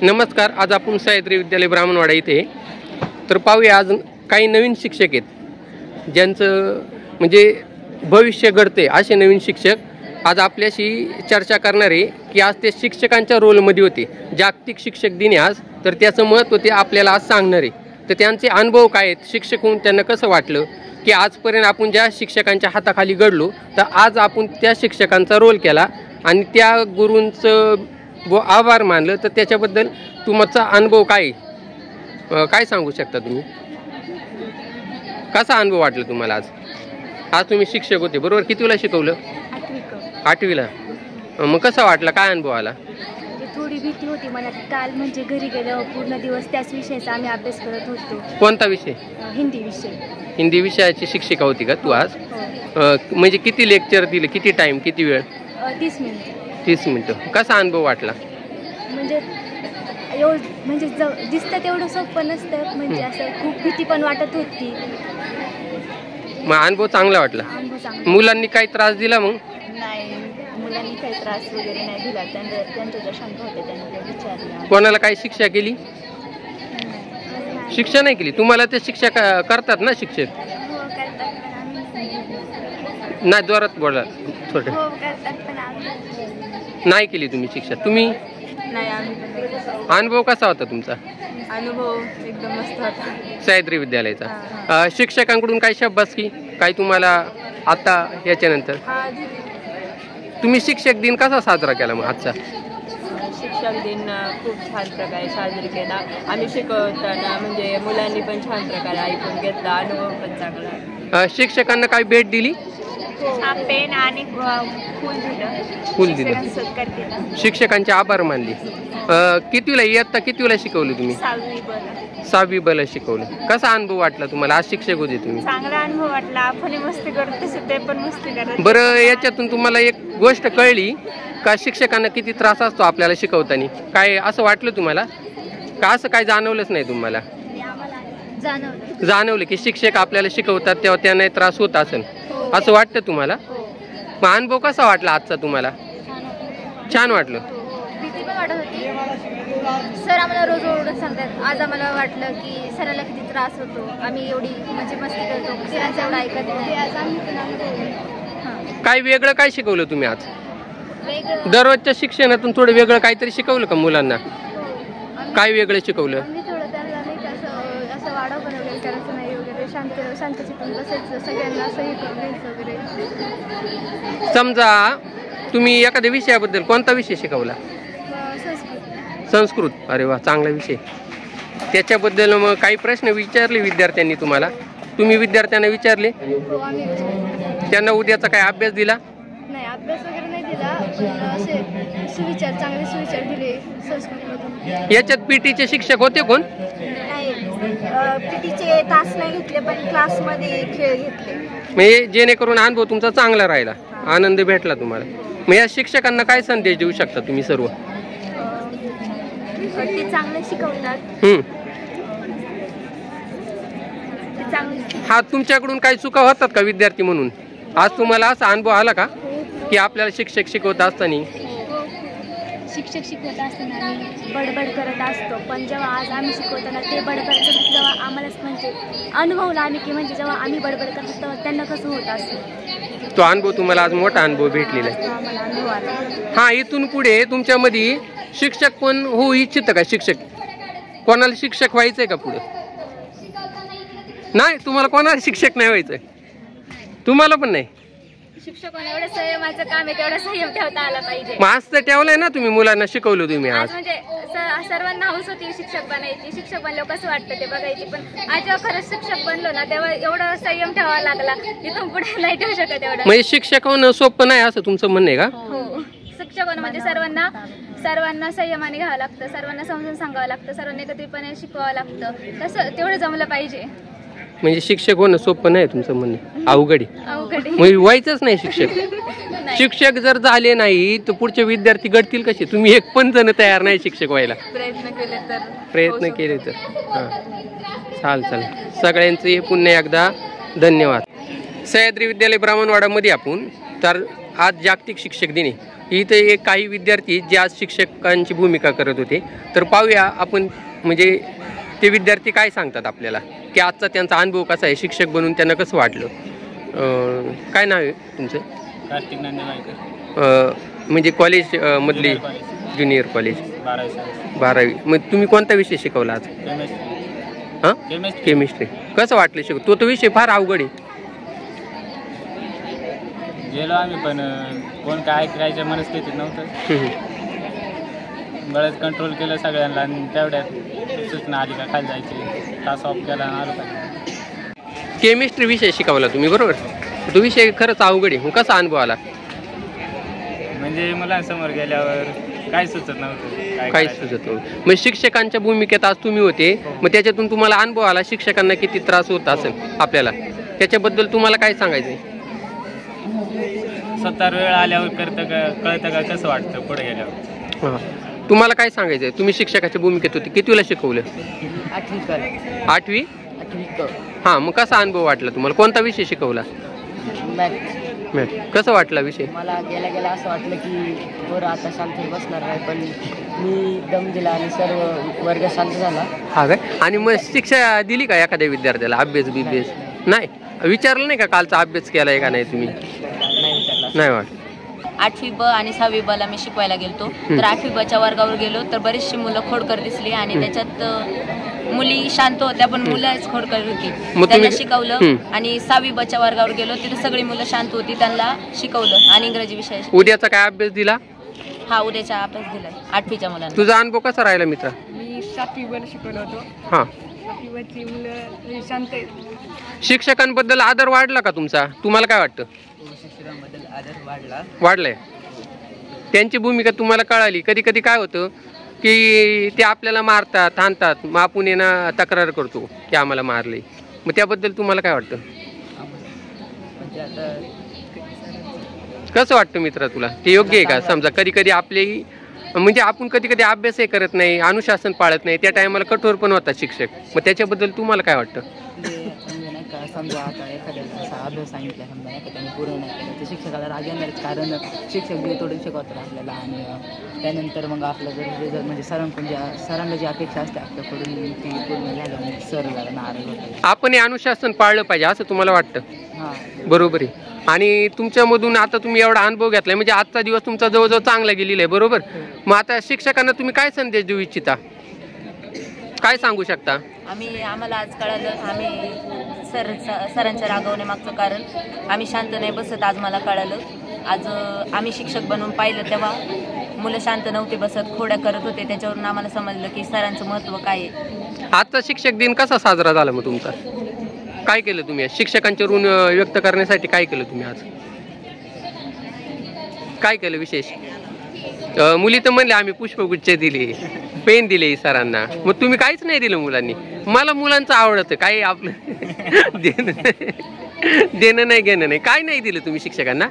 नमस्कार. आज आपण सह्याद्री विद्यालय ब्राह्मणवाडा इथे तर पाहूया आज काही नवीन शिक्षक आहेत ज्यांचं म्हणजे भविष्य घडते असे नवीन शिक्षक आज आपल्याशी चर्चा करणार आहे की आज ते शिक्षकांच्या रोलमध्ये होते. जागतिक शिक्षक दिन आज तर त्याचं महत्त्व ते आपल्याला आज सांगणार आहे. तर त्यांचे अनुभव काय आहेत, शिक्षक होऊन त्यांना कसं वाटलं की आजपर्यंत आपण ज्या शिक्षकांच्या हाताखाली घडलो तर आज आपण त्या शिक्षकांचा रोल केला आणि त्या गुरूंचं आभार मानलं, तर त्याच्याबद्दल तुमचा अनुभव काय सांगू शकता तुम्ही? कसा अनुभव वाटला तुम्हाला आज? आज तुम्ही शिक्षक होते बरोबर, कितवीला शिकवलं? 8वीला. मग कसा वाटला, काय अनुभव आला? थोडी भीती होती मनात. काल म्हणजे घरी गेल्यावर पूर्ण दिवस त्याच विषयाचा आम्ही अभ्यास करत होतो. कोणता विषय? हिंदी विषय. हिंदी विषयाची शिक्षिका होती का तू आज? म्हणजे किती लेक्चर दिले, किती टाइम, किती वेळ? 30 मिनिट. 30 मिनिटं. कसा अनुभव वाटला? म्हणजे म्हणजे दिसतं तेवढं सोपं नसतं, म्हणजे असं खूप भीती पण वाटत होती. मग अनुभव चांगला वाटला? मुलांनी काही त्रास दिला? मग नाही, मुलांनी काही त्रास वगैरे नाही दिला. त्यांचं जे शंका होते त्यांनी ते विचारलं. कोणाला काही शिक्षा केली? शिक्षा नाही केली. तुम्हाला ते शिक्षा करतात ना शिक्षक? नाही, जोरात बोला थोडं. नाही केली तुम्ही शिक्षा? तुम्ही? नाही, आम्ही. अनुभव कसा होता तुमचा? अनुभव एकदम मस्त होता. सह्याद्री विद्यालयाचा. शिक्षकांकडून काही शाबासकी काही तुम्हाला आता याच्यानंतर? तुम्ही शिक्षक दिन कसा साजरा केला मग आजचा? शिक्षक दिन खूप छान प्रकारे साजरी केला. आम्ही शिकवताना म्हणजे मुलांनी पण छान प्रकारे ऐकून घेतला. अनुभव पण चांगला. शिक्षकांना काही भेट दिली? पेन आणि फुल दिलं. सत्कार केला. शिक्षकांचे आभार मानले. कितवीला इयत्ता कितवीला शिकवलं तुम्ही? 6वी बला शिकवलं. कसा अनुभव वाटला तुम्हाला? आज शिक्षक होते तुम्ही. चांगला अनुभव वाटला. आपण मस्ती करतो, ते पण मस्ती करत. बरं, याच्यातून तुम्हाला एक गोष्ट कळली का शिक्षकांना किती त्रास असतो आपल्याला शिकवताना? काय असं वाटलं तुम्हाला का असं काय जाणवलंच नाही तुम्हाला? जाणवलं की शिक्षक आपल्याला शिकवतात तेव्हा त्यांना त्रास होत असेल असं वाटतं तुम्हाला? मग अनुभव कसा वाटला आजचा तुम्हाला? छान वाटलं. भीती पण वाटत होती. सर आम्हाला रोज ओरडून सांगतात. आज आम्हाला वाटलं की सराला किती त्रास होतो, आम्ही एवढी म्हणजे मस्ती करतो, सरांचं एवढं ऐकत नाही. काय वेगळं काय शिकवलं तुम्ही आज? दररोजच्या शिक्षणातून थोडं वेगळं काहीतरी शिकवलं का मुलांना? काय वेगळं शिकवलं? असं वाढव बनवलेलं करायचं नाही वगैरे, शांत शिकून बसायचं, सगळ्यांना सही करून घ्यायचं वगैरे. समजा तुम्ही एखाद्या विषयाबद्दल कोणता विषय शिकवला? संस्कृत. अरे वा, चांगला विषय. त्याच्याबद्दल मग काही प्रश्न विचारले विद्यार्थ्यांनी तुम्हाला? तुम्ही विद्यार्थ्यांना विचारले? त्यांना उद्याचा काय अभ्यास दिला? नाही, अभ्यास वगैरे नाही दिला, पण असे चांगले सुविचार दिले संस्कृतमधून. याच्यात पीटीचे शिक्षक होते कोण? नाही, पीटीचे तास नाही घेतले, पण क्लासमध्ये खेळ घेतले. म्हणजे जेणेकरून अनुभव तुमचा चांगला राहिला, आनंद भेटला तुम्हाला. मग या शिक्षकांना काय संदेश देऊ शकता तुम्ही सर्व? ते चांगले शिकवतात. हा, तुमच्याकडून काही चुका होतात का विद्यार्थी म्हणून? आज तुम्हाला असा अनुभव आला का की आपल्याला शिक्षक शिकवत असताना आम्ही बडबड करत असतो, पण जेव्हा आज आम्ही शिकवताना ते बडबड करत, जेव्हा आम्हालाच म्हणजे अनुभवला आम्ही की म्हणजे जेव्हा आम्ही बडबड करतो तेव्हा त्यांना कसं होत असतं. तो अनुभव तुम्हाला आज मोठा अनुभव भेटलेला आहे. हा, इथून पुढे तुमच्यामध्ये शिक्षक पण होऊ इच्छित का? शिक्षक कोणाला शिक्षक व्हायचंय का पुढे? नाही, तुम्हाला कोणाला शिक्षक नाही व्हायचंय? तुम्हाला पण नाही? शिक्षक एवढं संयमाचं काम आहे, तेवढं संयम ठेवता आला पाहिजे. मग आज तर ठेवलंय ना तुम्ही, मुलांना शिकवलं तुम्ही आज. म्हणजे सर्वांना हौस होती शिक्षक बनायची, शिक्षक बनल्यावर कसं वाटतं ते बघायची, पण आज जेव्हा खरंच शिक्षक बनलो ना तेव्हा एवढं संयम ठेवावा लागला. इथून पुढे नाही ठेवू शकत एवढं. म्हणजे शिक्षक होणं सोपं नाही असं तुमचं म्हणणं आहे का? हो, शिक्षक होणं म्हणजे सर्वांना संयमाने घ्यावं लागतं, सर्वांना समजून सांगावं लागतं, सर्वांना एकत्रितपणे शिकवावं लागतं. तसं तेवढं जमलं पाहिजे. म्हणजे शिक्षक होणं सोपं नाही तुमचं म्हणणं? अवघड आहे. म्हणजे व्हायचंच नाही शिक्षक. शिक्षक जर झाले नाही तर पुढचे विद्यार्थी घडतील कसे? तुम्ही एक पण जण तयार नाही शिक्षक व्हायला? प्रयत्न केले तर. हां, चाल सगळ्यांचे पुन्हा एकदा धन्यवाद. सह्याद्री विद्यालय ब्राह्मणवाडामध्ये आपण तर आज जागतिक शिक्षक दिन आहे. इथे एक काही विद्यार्थी जे आज शिक्षकांची भूमिका करत होते, तर पाहूया आपण म्हणजे ते विद्यार्थी काय सांगतात आपल्याला की आजचा त्यांचा अनुभव कसा आहे, शिक्षक बनून त्यांना कसं वाटलं. काय नाव आहे तुमचं? कार्तिक नांदेवाईकर. म्हणजे कॉलेज मधली ज्युनियर कॉलेज 12वी. मग तुम्ही कोणता विषय शिकवला आज? हां, केमिस्ट्री. कसं वाटलं शिकव? तो विषय फार अवघड आहे. गेलो आम्ही पण कोण काय करायच्या मनस्थितीत नव्हतं. बळच कंट्रोल केलं सगळ्यांना आणि तेवढ्यात सूचना आली का खाली जायची, तास ऑफ केला आलो का. केमिस्ट्री विषय शिकवला तुम्ही बरोबर? तो विषय खरंच अवघड आहे. मग कसा अनुभव आला? म्हणजे मुलांसमोर गेल्यावर काय सुचत नव्हतं, काही सुचत नव्हतं. मग शिक्षकांच्या भूमिकेत आज तुम्ही होते, मग त्याच्यातून तुम्हाला अनुभव आला शिक्षकांना किती त्रास होत असेल आपल्याला, त्याच्याबद्दल तुम्हाला काय सांगायचं? स्वतः वेळ आल्यावर कळतं का कसं वाटतं पुढे गेल्यावर. हां, तुम्हाला काय सांगायचं आहे? तुम्ही शिक्षकाच्या भूमिकेत होते, कितवीला शिकवलं? 8वी. हां, मग कसा अनुभव वाटला तुम्हाला? कोणता विषय शिकवला? मॅथ. कसं वाटला विषय? मला गेला असं वाटलं की बरं आता शांत बसणार नाही, पण मी दम दिला आणि सर्व वर्ग शांत झाला. हा काय? आणि मग शिक्षा दिली का एखाद्या विद्यार्थ्याला? अभ्यास बिभ्यास नाही विचारलं नाही का? कालचा अभ्यास केलाय का नाही तुम्ही? नाही वाटत. 8वी ब आणि 6वी ब ला मी शिकवायला गेलतो, तर 8वी ब च्या वर्गावर गेलो तर बरीचशी मुलं खोडकर दिसली आणि त्याच्यात मुली शांत होत्या पण मुलंच खोडकर होती. त्यांना शिकवलं. आणि 6वी ब च्या वर्गावर गेलो, तिथे सगळी मुलं शांत होती, त्यांना शिकवलं आणि इंग्रजी विषय. उद्याचा काय अभ्यास दिला? हा, उद्याचा अभ्यास दिलाय 8वीच्या मुलांना. तुझा अनुभव कसा राहिला मित्रा? मी 7वी ब शिकवलं होतो. हां, 7वी ब ची मुलं शांत आहेत. शिक्षकांबद्दल आदर वाढला का तुमचा? तुम्हाला काय वाटतं? शिक्षकांबद्दल आदर वाढलाय. त्यांची भूमिका तुम्हाला कळाली? कधी कधी काय होतं की ते आपल्याला मारतात, हाणतात, मग आपण येणं तक्रार करतो की आम्हाला मारले. मग त्याबद्दल तुम्हाला काय वाटतं? कसं वाटतं मित्रा तुला? ते योग्य आहे का? समजा कधी कधी आपले म्हणजे आपण कधी कधी अभ्यासही करत नाही, अनुशासन पाळत नाही, त्या टायमाला कठोर पण होतात शिक्षक. मग त्याच्याबद्दल तुम्हाला काय वाटतं? समजा आता एखाद्याला असा अभ्यास सांगितला, समजा एखाद्याने पूर्ण नाही केलं तर शिक्षकाला राग येणारच, कारण शिक्षक बी थोडं शिकवतात आपल्याला. आणि त्यानंतर मग आपलं जर रिझल्ट म्हणजे सरांना जी अपेक्षा असते आपल्याकडून ती पूर्ण झालं म्हणजे सर नाराज होतात. आपण हे अनुशासन पाळलं पाहिजे असं तुम्हाला वाटतं? हां, बरोबर आहे. आणि तुमच्यामधून आता तुम्ही एवढा अनुभव घेतलाय म्हणजे आजचा दिवस तुमचा जवळजवळ चांगला गेलेला आहे बरोबर? मग आता शिक्षकांना तुम्ही काय संदेश देऊ इच्छिता? काय सांगू शकता? आम्हाला आज कळालं, आम्ही सरांच्या रागवण्यामागचं कारण आम्ही शांत नाही बसत आज मला कळालं. आज आम्ही शिक्षक बनवून पाहिलं तेव्हा मुलं शांत नव्हते बसत, खोड्या करत होते. त्याच्यावरून आम्हाला समजलं की सरांचं महत्त्व काय आहे. आजचा शिक्षक दिन कसा साजरा झाला मग तुमचा? काय केलं तुम्ही? शिक्षकांचे ऋण व्यक्त करण्यासाठी काय केलं तुम्ही आज? काय केलं विशेष? मुली तर म्हणले आम्ही पुष्पगुच्छ दिले, पेन दिले सरांना. मग तुम्ही काहीच नाही दिलं मुलांनी? मला मुलांचं आवडतं, काही आपलं देणं नाही घेणं नाही. काय नाही दिलं तुम्ही शिक्षकांना?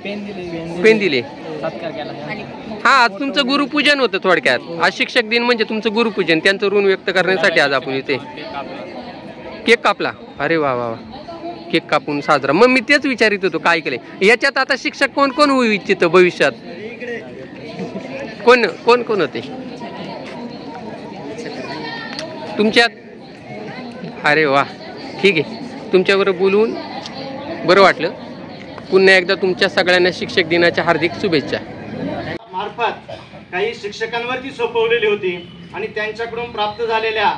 पेन दिले. हा, आज तुमचं गुरुपूजन होतं थोडक्यात. आज शिक्षक दिन म्हणजे तुमचं गुरुपूजन, त्यांचं ऋण व्यक्त करण्यासाठी आज आपण इथे केक कापला. अरे वा वा वा, केक कापून साजरा. मग मी तेच विचारित होतो काय केले याच्यात. आता शिक्षक कोण कोण होऊ इच्छित भविष्यात? कोण कोण कोण होते तुमच्यात? अरे वा, ठीक आहे. तुमच्याबरोबर बोलून बरं वाटलं. पुन्हा एकदा तुमच्या सगळ्यांना शिक्षक दिनाच्या हार्दिक शुभेच्छा. मार्फत काही शिक्षकांवरती सोपवलेली होती आणि त्यांच्याकडून प्राप्त झालेल्या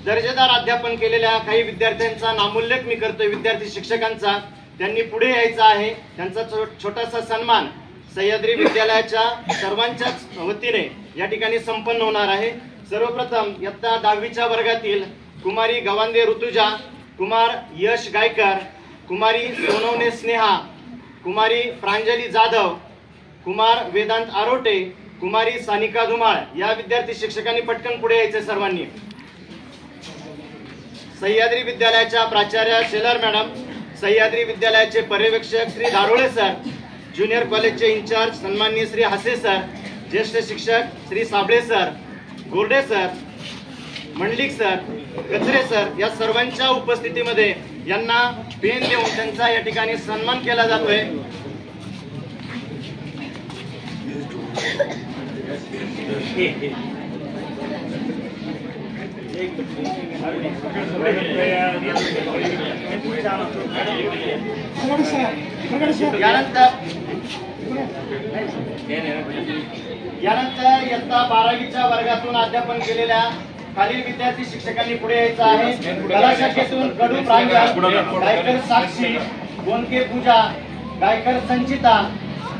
दर्जेदार अध्यापन केलेल्या काही विद्यार्थ्यांचा नामोल्लेख मी करतोय, विद्यार्थी शिक्षकांचा. त्यांनी पुढे यायचं आहे. त्यांचा छोटासा सन्मान सह्याद्री विद्यालयाच्या सर्वांच्याच वतीने या ठिकाणी संपन्न होणार आहे. सर्वप्रथम इयत्ता 10वीच्या वर्गातील कुमारी गवांदे ऋतुजा, कुमार यश गायकर, कुमारी सोनवणे स्नेहा, कुमारी प्रांजली जाधव, कुमार वेदांत आरोटे, कुमारी सानिका धुमाळ या विद्यार्थी शिक्षकांनी पटकन पुढे यायचे सर्वांनी. सह्याद्री विद्यालयाच्या प्राचार्य शेलार मॅडम, सह्याद्री विद्यालयाचे पर्यवेक्षक श्री दारोळे सर, ज्युनियर कॉलेजचे इंचार्ज सन्माननीय श्री हसे सर, ज्येष्ठ शिक्षक Shri Sable sir, Gorde sir, Mandlik sir, कचरे सर या सर्वांच्या उपस्थितीमध्ये यांना पेन देऊन त्यांचा या ठिकाणी सन्मान केला जातोय. यानंतर इयत्ता 12वीच्या वर्गातून अध्यापन केलेल्या खालील विद्यार्थी शिक्षकांनी पुढे यायचं आहे. कला शाखेतून कडू प्रांजल, गायकर साक्षी, गोंदके पूजा, गायकर संचिता,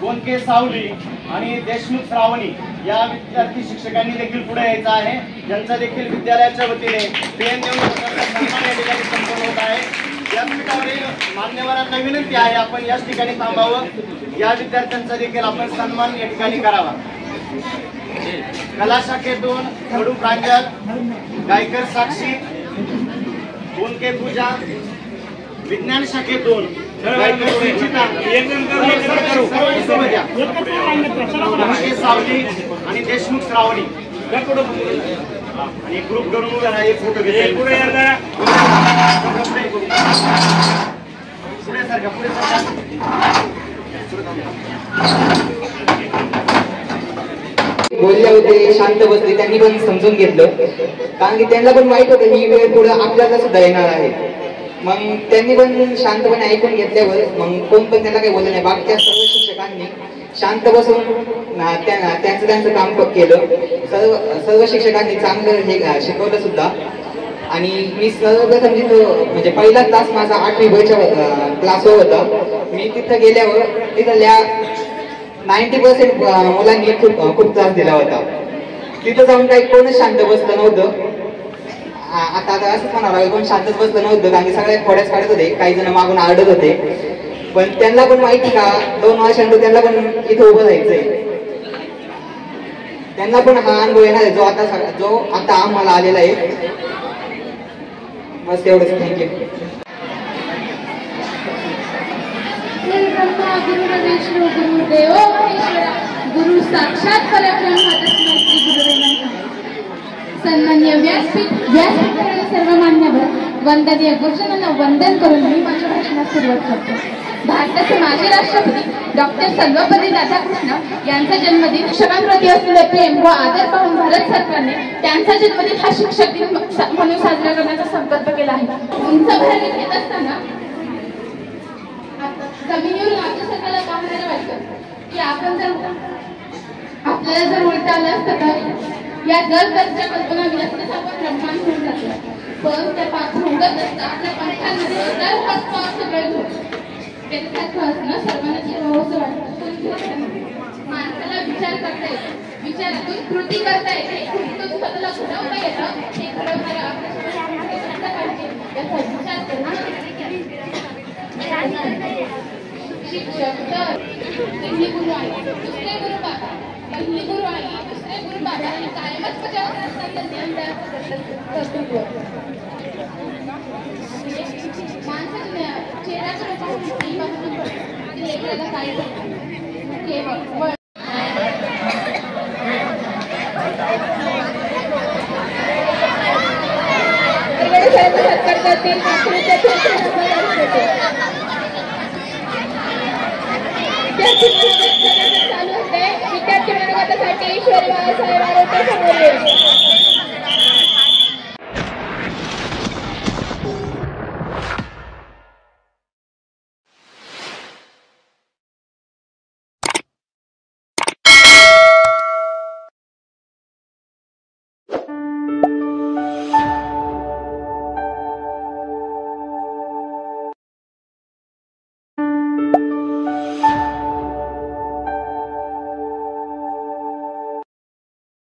गोंदके सावली आणि देशमुख श्रावणी या विद्यार्थी शिक्षकांनी देखील पुढे यायचं आहे. ज्यांचा देखील विद्यालयाच्या वतीने पेन देऊन सन्मान या ठिकाणी संपन्न होत आहे. व्यासपीठावरील मान्यवरांना विनंती आहे आपण याच ठिकाणी थांबावं. या विद्यार्थ्यांचा देखील आपण सन्मान या ठिकाणी करावा. कला शाखेतून कडू प्रांजल, गायकर साक्षी, गोंदके पूजा, विज्ञान शाखेतून गायकर संचिता, गोंदके सावली आणि देशमुख श्रावणी आणि ग्रुप करून जरा एक फोटो घेतला. पुढे सारखा पुढे बोलले होते, शांत बसले, त्यांनी पण समजून घेतलं. कारण की त्यांना पण माहित होतं ही वेळ पुढे आपल्याला सुद्धा येणार आहे. मग त्यांनी पण शांतपणे ऐकून घेतल्यावर मग कोण पण त्यांना काही बोललं नाही. बाकीच्या सर्व शिक्षकांनी शांत बसून त्यांचं काम केलं. सर्व शिक्षकांनी चांगलं हे शिकवलं सुद्धा. आणि मी सर्वप्रथम तिथं म्हणजे पहिला तास माझा 8वी वयच्या क्लासवर होता. मी तिथं गेल्यावर तिथल्या 90% मुलांनी खूप त्रास दिला होता. तिथं जाऊन काही कोणच शांत बसलं नव्हतं. आता असंच म्हणावं लागेल, कोण शांतच बसलं नव्हतं. कारण की सगळ्या खोड्याच काढत होते, काही जण मागून आरडत होते. पण त्यांना पण माहिती का 2 वर्षांनंतर त्यांना पण इथं उभं राहायचंय. त्यांना पण हा अनुभव येणार आहे जो आता आम्हाला आलेला आहे. बस एवढंच. थँक्यू. गुरुदेव महेश्वरा, गुरु साक्षात परब्रह्म तस्मै श्री गुरुवे नमः. सन्माननीय व्यासपीठावरील सर्व मान्यवर वंदनीय गुरुजनांना वंदन करून मी माझ्या भाषणास सुरुवात करतो. भारताचे माजी राष्ट्रपती डॉक्टर सर्वपल्ली राधाकृष्ण यांचा जन्मदिन शिक्षकांप्रती असलेले प्रेम व आदर पाहून भारत सरकारने त्यांचा जन्मदिन हा शिक्षक दिन म्हणून साजरा करण्याचा संकल्प केला आहे. उंच भरारी घेत असताना जमिनीवर राज्य सरकारला पाहणारे वाटतं की आपण आपल्याला जर उलट आलं असतं तर या जलदरच्या कल्पना विलासच आपण ब्रह्मांड होऊन जातो. पण त्या पाठवत असता आपल्या पंखांमध्ये सगळं त्याच्यासारखं असणं सर्वांना ठेवावंसं वाटतं. माणसाला विचार करता येतो, विचारातून कृती करता येते, कृतीतून स्वतःला घडवता येतं. हे घडवणारा याचा विचार करणं शिक्षक तर पहिली गुरु आई, दुसरे गुरु बाबा, पहिली गुरु आई, दुसरे गुरु बाबा आणि कायमच बजावत असताना ज्ञान कर्तृत्व. माणसाच्या चेहऱ्याच्या रूपाने लेकराला काय केवळ सत्कार करतील. चालू होते विद्यार्थी मनोगतासाठी ईश्वरी बाळासाहेब